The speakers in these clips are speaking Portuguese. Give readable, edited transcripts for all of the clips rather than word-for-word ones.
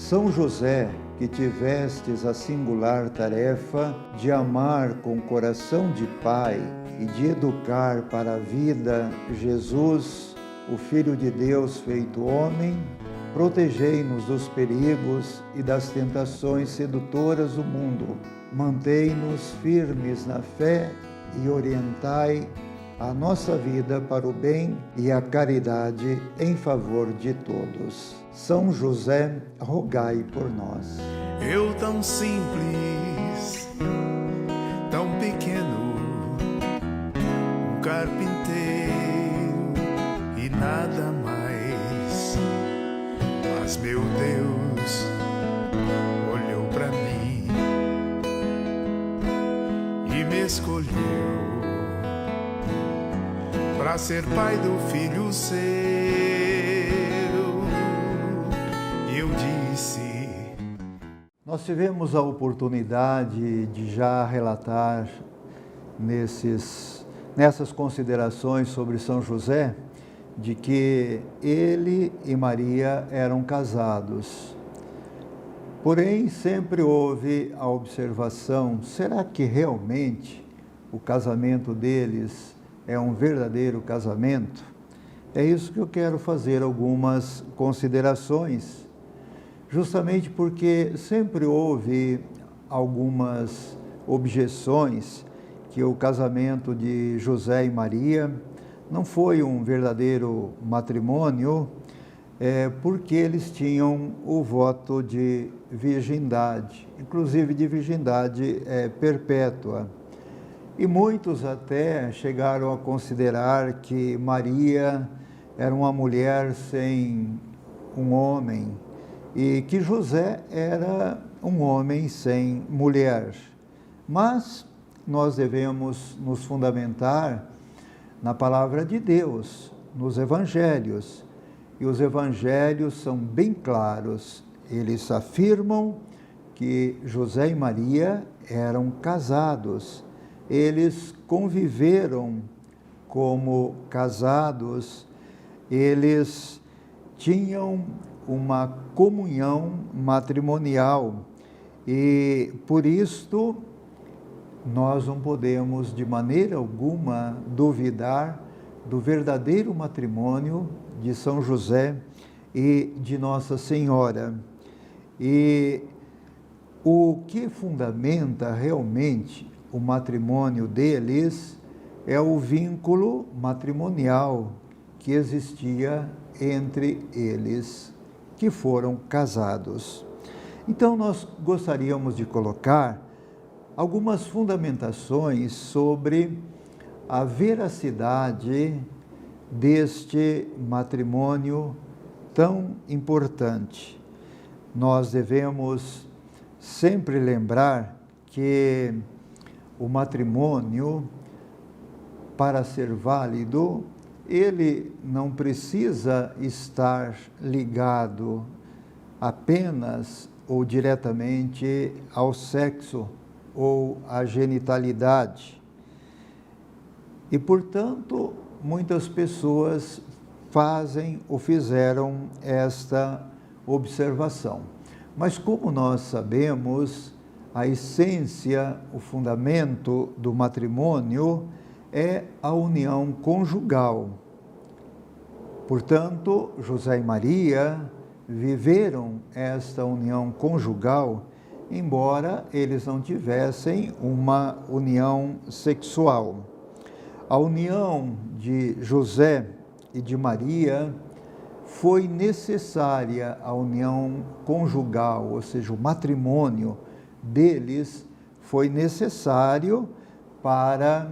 São José, que tivestes a singular tarefa de amar com coração de pai e de educar para a vida Jesus, o Filho de Deus feito homem, protegei-nos dos perigos e das tentações sedutoras do mundo. Mantei-nos firmes na fé e orientai a nossa vida para o bem e a caridade em favor de todos. São José, rogai por nós. Eu tão simples, tão pequeno, um carpinteiro e nada mais. Mas meu Deus olhou pra mim e me escolheu pra ser pai do filho seu. E eu disse... Nós tivemos a oportunidade de já relatar nessas considerações sobre São José, de que ele e Maria eram casados. Porém, sempre houve a observação, será que realmente o casamento deles é um verdadeiro casamento? É isso que eu quero fazer algumas considerações, justamente porque sempre houve algumas objeções que o casamento de José e Maria não foi um verdadeiro matrimônio, porque eles tinham o voto de virgindade, inclusive de virgindade perpétua. E muitos até chegaram a considerar que Maria era uma mulher sem um homem e que José era um homem sem mulher. Mas nós devemos nos fundamentar na palavra de Deus, nos evangelhos. E os evangelhos são bem claros. Eles afirmam que José e Maria eram casados. Eles conviveram como casados, eles tinham uma comunhão matrimonial e, por isto, nós não podemos de maneira alguma duvidar do verdadeiro matrimônio de São José e de Nossa Senhora. E o que fundamenta realmente o matrimônio deles é o vínculo matrimonial que existia entre eles, que foram casados. Então, nós gostaríamos de colocar algumas fundamentações sobre a veracidade deste matrimônio tão importante. Nós devemos sempre lembrar que o matrimônio, para ser válido, ele não precisa estar ligado apenas ou diretamente ao sexo ou à genitalidade. E, portanto, muitas pessoas fazem ou fizeram esta observação. Mas como nós sabemos, a essência, o fundamento do matrimônio é a união conjugal. Portanto, José e Maria viveram esta união conjugal, embora eles não tivessem uma união sexual. A união de José e de Maria foi necessária, a união conjugal, ou seja, o matrimônio deles foi necessário para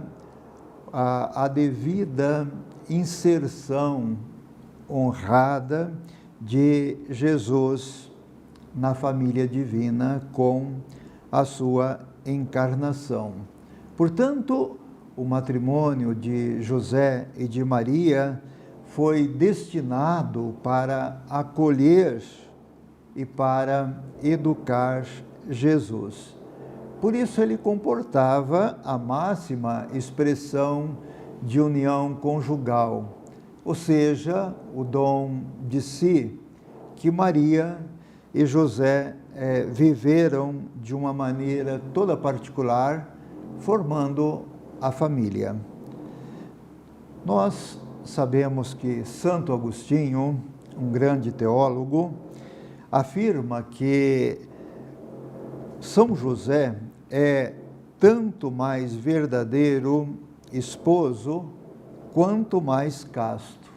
a devida inserção honrada de Jesus na família divina com a sua encarnação. Portanto, o matrimônio de José e de Maria foi destinado para acolher e para educar Jesus. Por isso ele comportava a máxima expressão de união conjugal, ou seja, o dom de si, que Maria e José viveram de uma maneira toda particular, formando a família. Nós sabemos que Santo Agostinho, um grande teólogo, afirma que São José é tanto mais verdadeiro esposo quanto mais casto,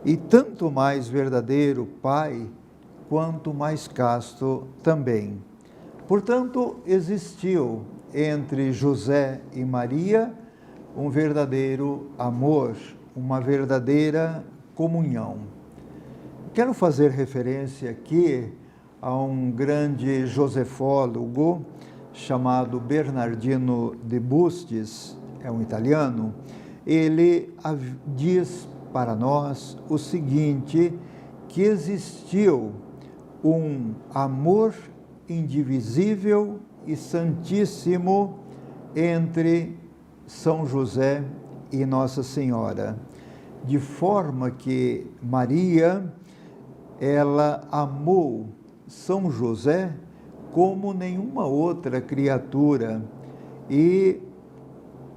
e tanto mais verdadeiro pai quanto mais casto também. Portanto, existiu entre José e Maria um verdadeiro amor, uma verdadeira comunhão. Quero fazer referência aqui a um grande josefólogo chamado Bernardino de Bustis, é um italiano. Ele diz para nós o seguinte, que existiu um amor indivisível e santíssimo entre São José e Nossa Senhora, de forma que Maria, ela amou São José como nenhuma outra criatura, e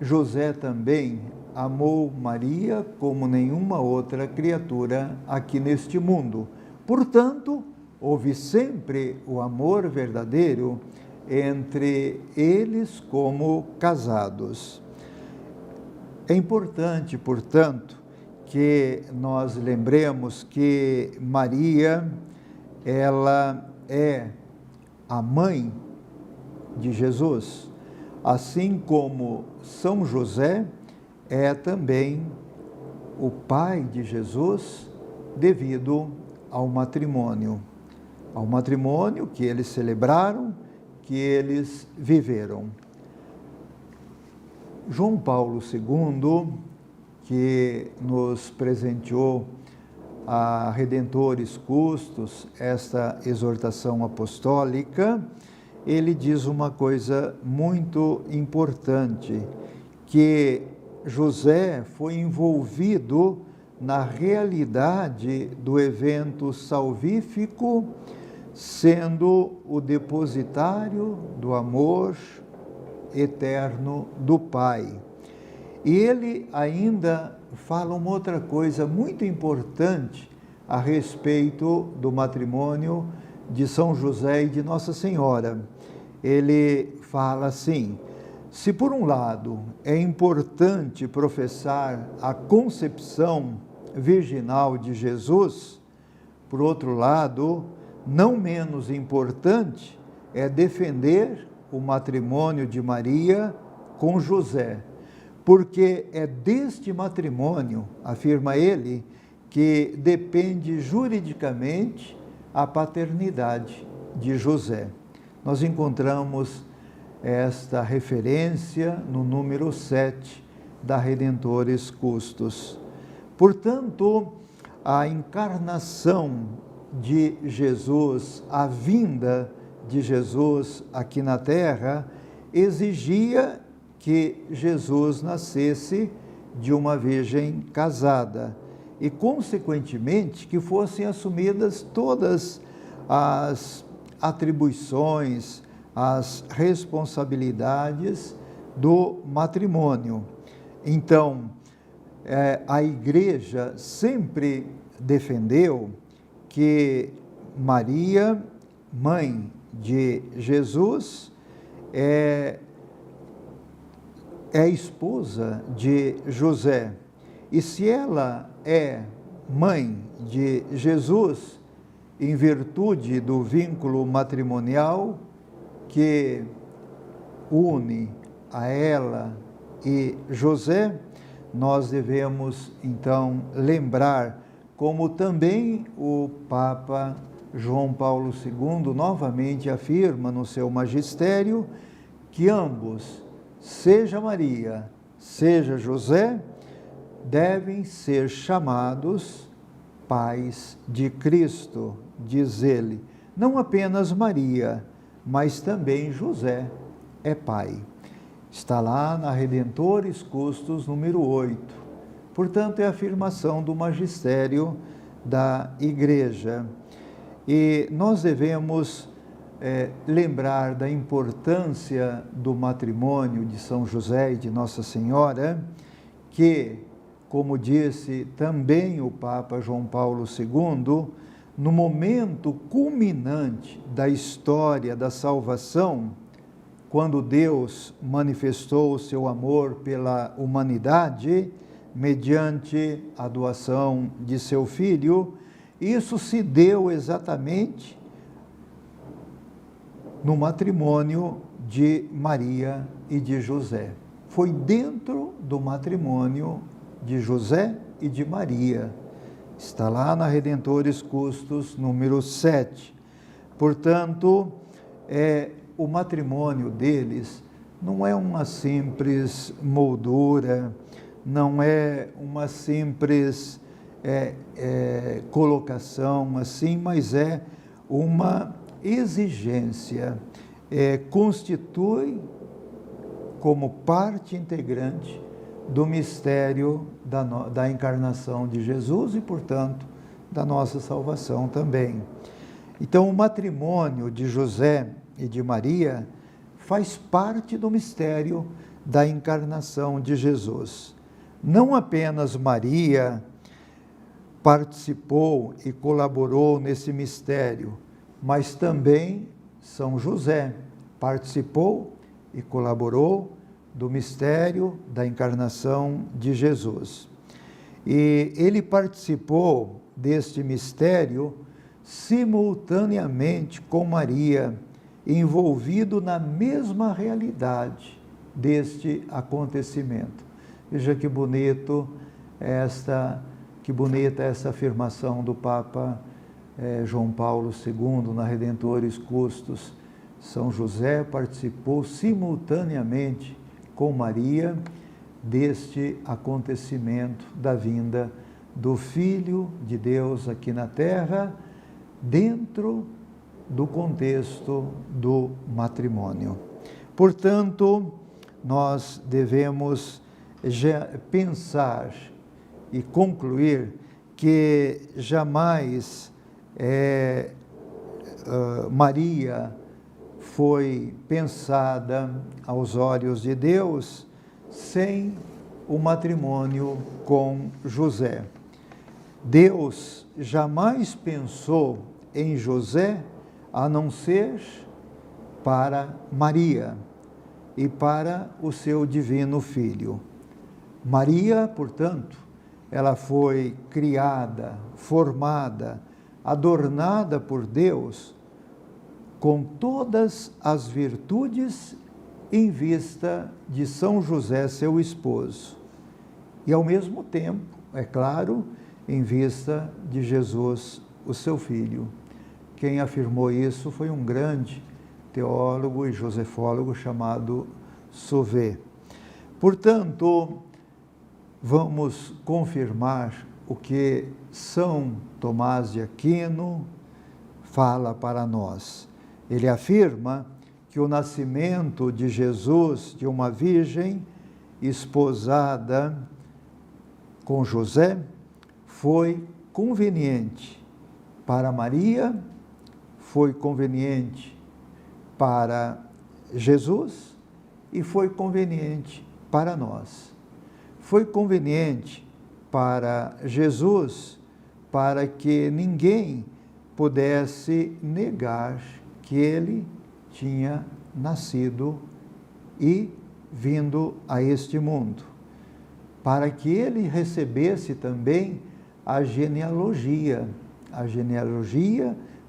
José também amou Maria como nenhuma outra criatura aqui neste mundo. Portanto, houve sempre o amor verdadeiro entre eles como casados. É importante, portanto, que nós lembremos que Maria, ela é a mãe de Jesus, assim como São José é também o pai de Jesus devido ao matrimônio que eles celebraram, que eles viveram. João Paulo II, que nos presenteou a Redentores Custos, esta exortação apostólica, ele diz uma coisa muito importante, que José foi envolvido na realidade do evento salvífico, sendo o depositário do amor eterno do Pai. E ele ainda fala uma outra coisa muito importante a respeito do matrimônio de São José e de Nossa Senhora. Ele fala assim: se por um lado é importante professar a concepção virginal de Jesus, por outro lado, não menos importante é defender o matrimônio de Maria com José, porque é deste matrimônio, afirma ele, que depende juridicamente a paternidade de José. Nós encontramos esta referência no número 7 da Redentores Custos. Portanto, a encarnação de Jesus, a vinda de Jesus aqui na Terra, exigia que Jesus nascesse de uma virgem casada e, consequentemente, que fossem assumidas todas as atribuições, as responsabilidades do matrimônio. Então, a Igreja sempre defendeu que Maria, mãe de Jesus, é esposa de José. E se ela é mãe de Jesus, em virtude do vínculo matrimonial que une a ela e José, nós devemos então lembrar, como também o Papa João Paulo II novamente afirma no seu magistério, que ambos, seja Maria, seja José, devem ser chamados pais de Cristo, diz ele. Não apenas Maria, mas também José é pai. Está lá na Redentores Custos, número 8. Portanto, é a afirmação do magistério da Igreja. E nós devemos lembrar da importância do matrimônio de São José e de Nossa Senhora, que, como disse também o Papa João Paulo II, no momento culminante da história da salvação, quando Deus manifestou o seu amor pela humanidade, mediante a doação de seu Filho, isso se deu exatamente no matrimônio de Maria e de José. Foi dentro do matrimônio de José e de Maria. Está lá na Redentores Custos, número 7. Portanto, o matrimônio deles não é uma simples moldura, não é uma simples colocação assim, mas é uma exigência, constitui como parte integrante do mistério da encarnação de Jesus e, portanto, da nossa salvação também. Então, o matrimônio de José e de Maria faz parte do mistério da encarnação de Jesus. Não apenas Maria participou e colaborou nesse mistério, mas também São José participou e colaborou do mistério da encarnação de Jesus. E ele participou deste mistério simultaneamente com Maria, envolvido na mesma realidade deste acontecimento. Veja que bonita essa afirmação do Papa João Paulo II na Redentores Custos. São José participou simultaneamente com Maria deste acontecimento da vinda do Filho de Deus aqui na Terra, dentro do contexto do matrimônio. Portanto, nós devemos pensar e concluir que jamais Maria foi pensada aos olhos de Deus sem o matrimônio com José. Deus jamais pensou em José a não ser para Maria e para o seu divino Filho. Maria, portanto, ela foi criada, formada, adornada por Deus com todas as virtudes em vista de São José, seu esposo. E, ao mesmo tempo, é claro, em vista de Jesus, o seu filho. Quem afirmou isso foi um grande teólogo e josefólogo chamado Sauvé. Portanto, vamos confirmar o que São Tomás de Aquino fala para nós. Ele afirma que o nascimento de Jesus, de uma virgem esposada com José, foi conveniente para Maria, foi conveniente para Jesus e foi conveniente para nós. Foi conveniente para Jesus para que ninguém pudesse negar que ele tinha nascido e vindo a este mundo, para que ele recebesse também a genealogia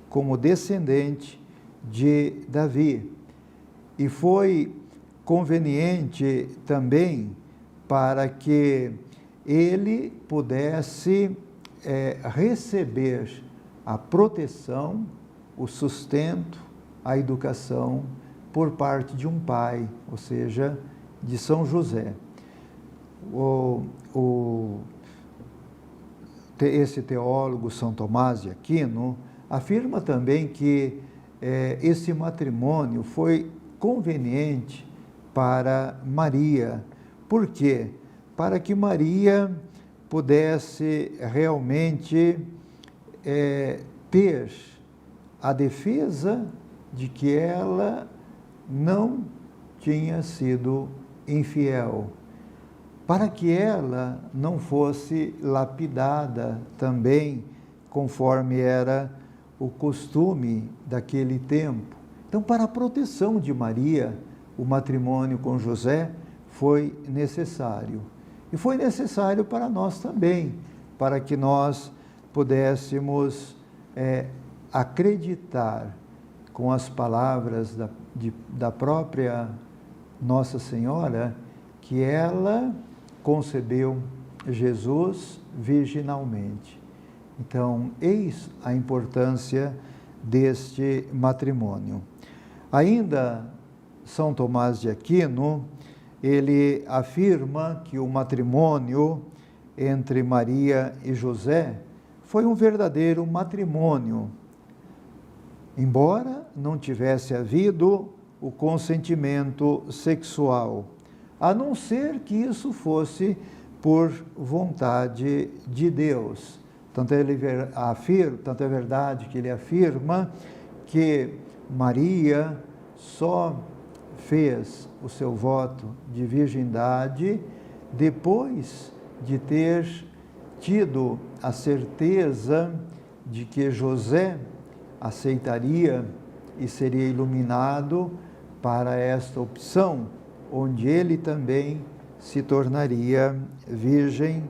como descendente de Davi. E foi conveniente também para que ele pudesse receber a proteção, o sustento, a educação por parte de um pai, ou seja, de São José. Esse teólogo, São Tomás de Aquino, afirma também que esse matrimônio foi conveniente para Maria. Por quê? Para que Maria pudesse realmente ter a defesa de que ela não tinha sido infiel, para que ela não fosse lapidada também, conforme era o costume daquele tempo. Então, para a proteção de Maria, o matrimônio com José foi necessário. E foi necessário para nós também, para que nós pudéssemos acreditar com as palavras da própria Nossa Senhora, que ela concebeu Jesus virginalmente. Então, eis a importância deste matrimônio. Ainda São Tomás de Aquino, ele afirma que o matrimônio entre Maria e José foi um verdadeiro matrimônio, embora não tivesse havido o consentimento sexual, a não ser que isso fosse por vontade de Deus. Tanto é verdade que ele afirma que Maria só fez o seu voto de virgindade depois de ter tido a certeza de que José aceitaria e seria iluminado para esta opção, onde ele também se tornaria virgem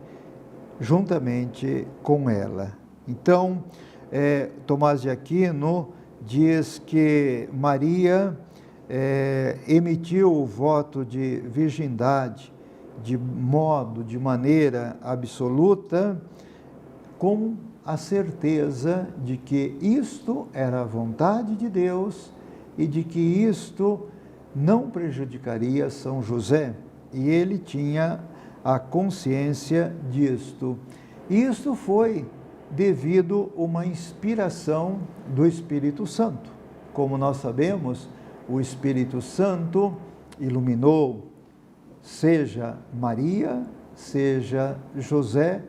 juntamente com ela. Então, Tomás de Aquino diz que Maria emitiu o voto de virgindade de maneira absoluta, com a certeza de que isto era a vontade de Deus e de que isto não prejudicaria São José, e ele tinha a consciência disto. Isto foi devido a uma inspiração do Espírito Santo. Como nós sabemos, o Espírito Santo iluminou seja Maria, seja José,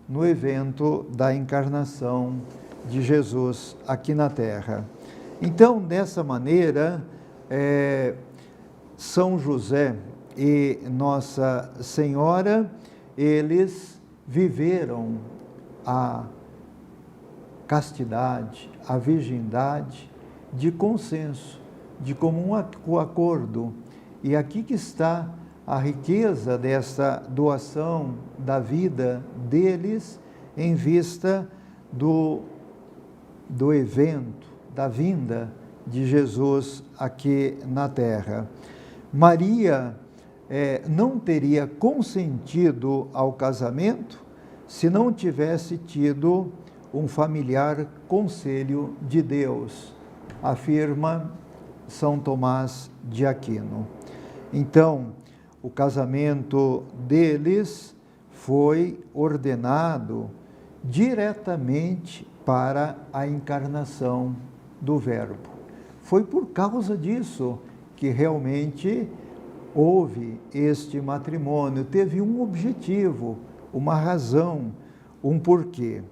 no evento da encarnação de Jesus aqui na Terra. Então, dessa maneira, São José e Nossa Senhora, eles viveram a castidade, a virgindade de consenso, de comum acordo. E aqui que está a riqueza dessa doação da vida deles em vista do evento, da vinda de Jesus aqui na Terra. Maria não teria consentido ao casamento se não tivesse tido um familiar conselho de Deus, afirma São Tomás de Aquino. Então, o casamento deles foi ordenado diretamente para a encarnação do Verbo. Foi por causa disso que realmente houve este matrimônio, teve um objetivo, uma razão, um porquê.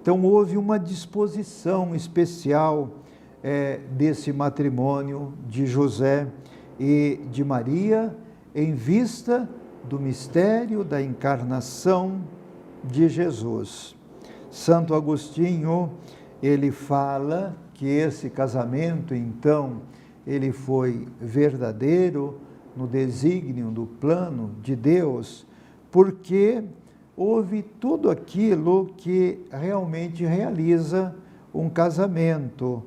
Então, houve uma disposição especial desse matrimônio de José e de Maria, em vista do mistério da encarnação de Jesus. Santo Agostinho, ele fala que esse casamento, então, ele foi verdadeiro no desígnio do plano de Deus, porque houve tudo aquilo que realmente realiza um casamento,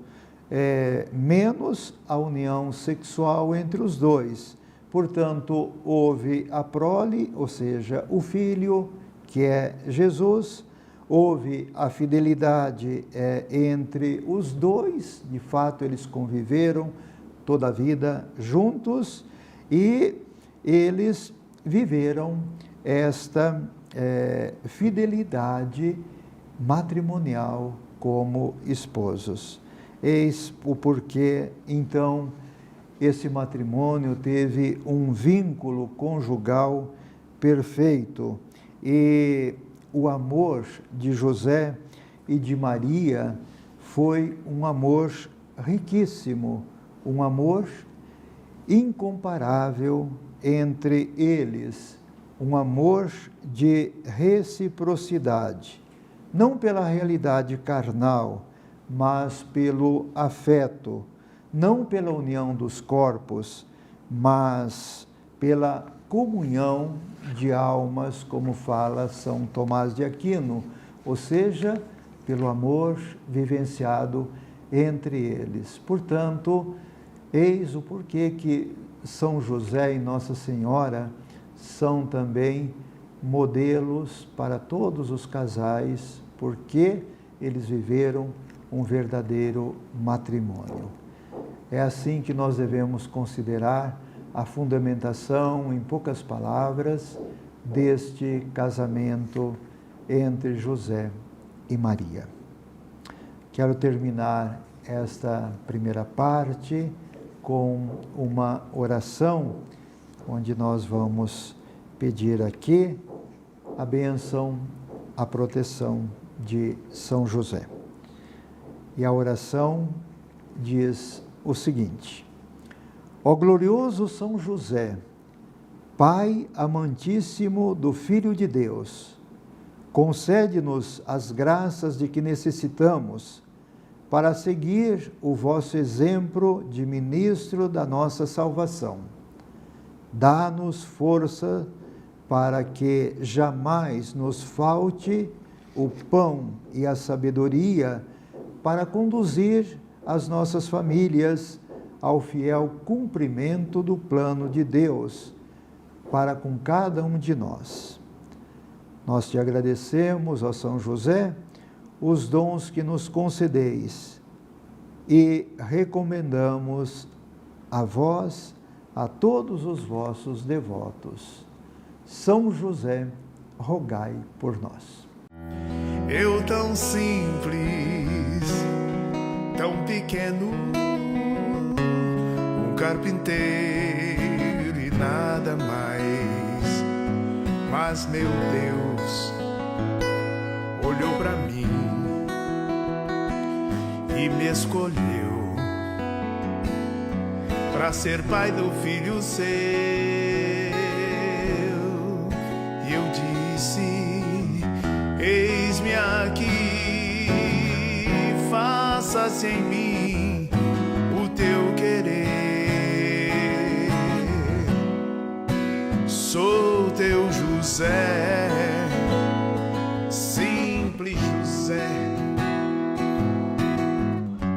menos a união sexual entre os dois. Portanto, houve a prole, ou seja, o filho, que é Jesus, houve a fidelidade entre os dois, de fato eles conviveram toda a vida juntos e eles viveram esta fidelidade matrimonial como esposos. Eis o porquê, então, esse matrimônio teve um vínculo conjugal perfeito e o amor de José e de Maria foi um amor riquíssimo, um amor incomparável entre eles, um amor de reciprocidade, não pela realidade carnal, mas pelo afeto, não pela união dos corpos, mas pela comunhão de almas, como fala São Tomás de Aquino, ou seja, pelo amor vivenciado entre eles. Portanto, eis o porquê que São José e Nossa Senhora são também modelos para todos os casais, porque eles viveram um verdadeiro matrimônio. É assim que nós devemos considerar a fundamentação, em poucas palavras, deste casamento entre José e Maria. Quero terminar esta primeira parte com uma oração, onde nós vamos pedir aqui a bênção, a proteção de São José. E a oração diz o seguinte: ó glorioso São José, Pai amantíssimo do Filho de Deus, concede-nos as graças de que necessitamos para seguir o vosso exemplo de ministro da nossa salvação. Dá-nos força para que jamais nos falte o pão e a sabedoria para conduzir as nossas famílias ao fiel cumprimento do plano de Deus para com cada um de nós. Nós te agradecemos, ó São José, os dons que nos concedeis e recomendamos a vós, a todos os vossos devotos. São José, rogai por nós. Eu tão simples, tão pequeno, um carpinteiro e nada mais. Mas meu Deus olhou para mim e me escolheu para ser pai do filho seu. E eu disse: eis-me aqui, faça-se em mim o teu querer. Sou teu José, simples José,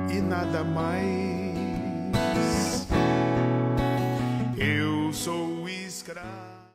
e nada mais. Eu sou escravo.